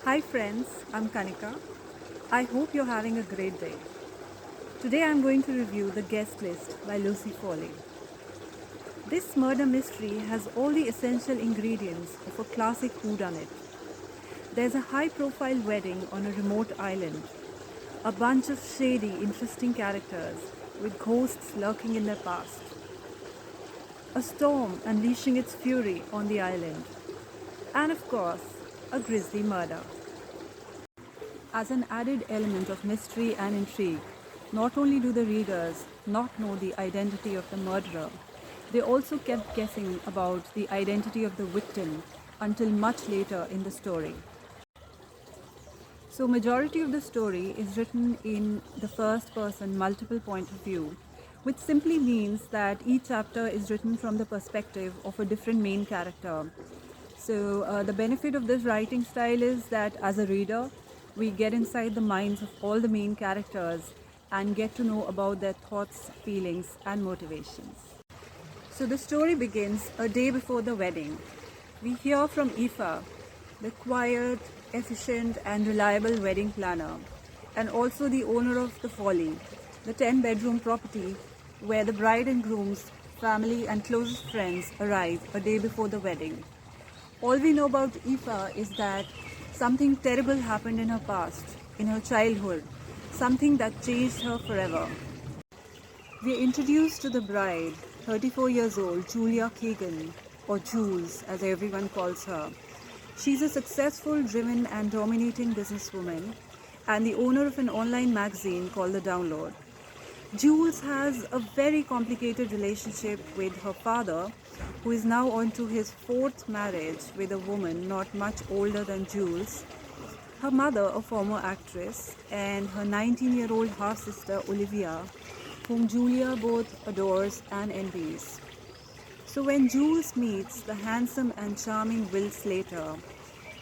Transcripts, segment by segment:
Hi friends, I'm Kanika. I hope you're having a great day. Today I'm going to review The Guest List by Lucy Foley. This murder mystery has all the essential ingredients of a classic whodunit. There's a high-profile wedding on a remote island, a bunch of shady, interesting characters with ghosts lurking in their past, a storm unleashing its fury on the island, and of course, a grisly murder. As an added element of mystery and intrigue, not only do the readers not know the identity of the murderer, they also kept guessing about the identity of the victim until much later in the story. So majority of the story is written in the first person multiple point of view, which simply means that each chapter is written from the perspective of a different main character. So the benefit of this writing style is that as a reader, we get inside the minds of all the main characters and get to know about their thoughts, feelings and motivations. So the story begins a day before the wedding. We hear from Aoife, the quiet, efficient and reliable wedding planner, and also the owner of the Foley, the 10-bedroom property where the bride and groom's family and closest friends arrive a day before the wedding. All we know about Aoife is that something terrible happened in her past, in her childhood, something that changed her forever. We are introduced to the bride, 34 years old, Julia Kagan, or Jules as everyone calls her. She's a successful, driven and dominating businesswoman and the owner of an online magazine called The Download. Jules has a very complicated relationship with her father, who is now on to his fourth marriage with a woman not much older than Jules, her mother, a former actress, and her 19-year-old half-sister Olivia, whom Julia both adores and envies. So when Jules meets the handsome and charming Will Slater,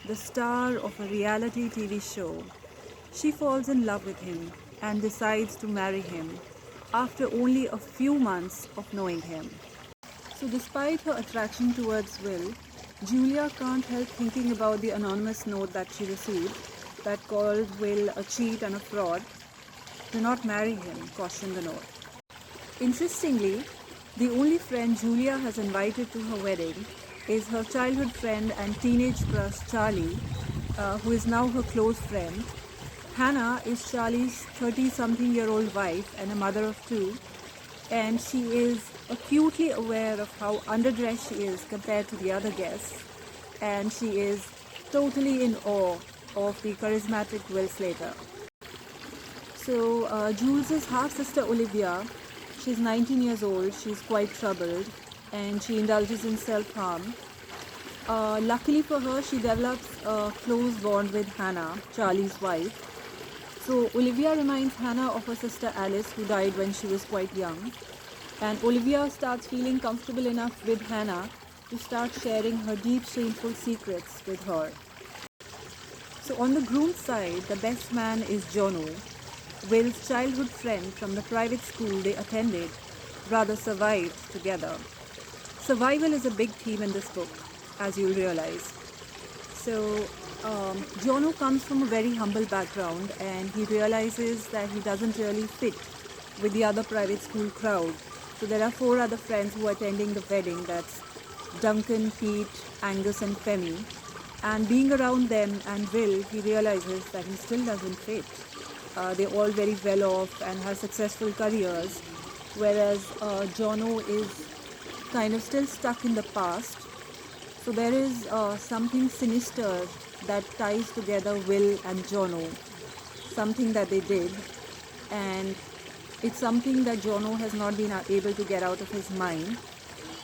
the star of a reality TV show, she falls in love with him and decides to marry him after only a few months of knowing him. So despite her attraction towards Will, Julia can't help thinking about the anonymous note that she received that called Will a cheat and a fraud. Do not marry him, cautioned the note. Interestingly, the only friend Julia has invited to her wedding is her childhood friend and teenage crush Charlie, who is now her close friend. Hannah is Charlie's 30-something-year-old wife and a mother of two, and she is acutely aware of how underdressed she is compared to the other guests, and she is totally in awe of the charismatic Will Slater. So Jules's half-sister Olivia, she's 19 years old, she's quite troubled, and she indulges in self-harm. Luckily for her, she develops a close bond with Hannah, Charlie's wife. So Olivia reminds Hannah of her sister Alice, who died when she was quite young. And Olivia starts feeling comfortable enough with Hannah to start sharing her deep, shameful secrets with her. So on the groom's side, the best man is Jono, Will's childhood friend from the private school they attended, rather survived together. Survival is a big theme in this book, as you'll realize. So Jono comes from a very humble background and he realizes that he doesn't really fit with the other private school crowd. So there are 4 other friends who are attending the wedding. That's Duncan, Pete, Angus and Femi. And being around them and Will, he realizes that he still doesn't fit. They're all very well off and have successful careers, whereas Jono is kind of still stuck in the past. So there is something sinister that ties together Will and Jono, something that they did, and it's something that Jono has not been able to get out of his mind,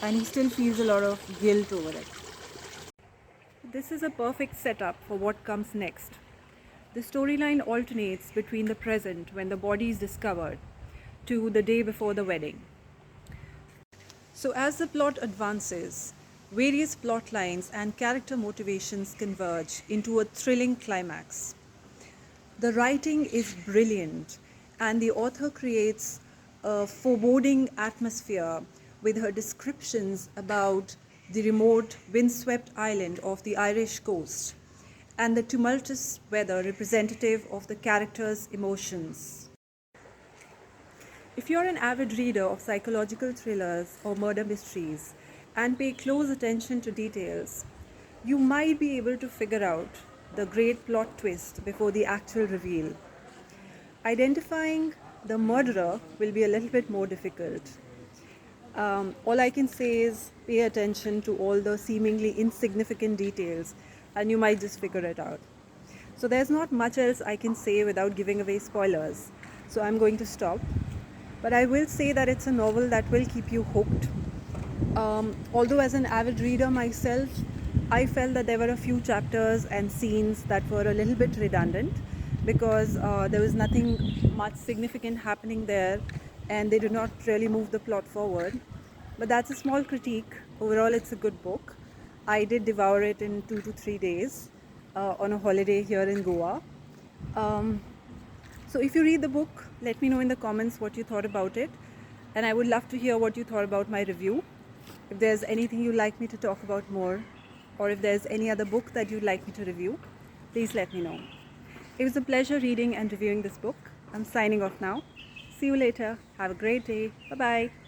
and he still feels a lot of guilt over it. This is a perfect setup for what comes next. The storyline alternates between the present, when the body is discovered, to the day before the wedding. So as the plot advances, various plot lines and character motivations converge into a thrilling climax. The writing is brilliant, and the author creates a foreboding atmosphere with her descriptions about the remote, windswept island of the Irish coast and the tumultuous weather representative of the character's emotions. If you're an avid reader of psychological thrillers or murder mysteries and pay close attention to details, you might be able to figure out the great plot twist before the actual reveal. Identifying the murderer will be a little bit more difficult. All I can say is pay attention to all the seemingly insignificant details and you might just figure it out. So there's not much else I can say without giving away spoilers. So I'm going to stop. But I will say that it's a novel that will keep you hooked. Although as an avid reader myself, I felt that there were a few chapters and scenes that were a little bit redundant because there was nothing much significant happening there and they did not really move the plot forward. But that's a small critique. Overall, it's a good book. I did devour it in 2 to 3 days on a holiday here in Goa. So if you read the book, let me know in the comments what you thought about it. And I would love to hear what you thought about my review. If there's anything you'd like me to talk about more, or if there's any other book that you'd like me to review, please let me know. It was a pleasure reading and reviewing this book. I'm signing off now. See you later. Have a great day. Bye-bye.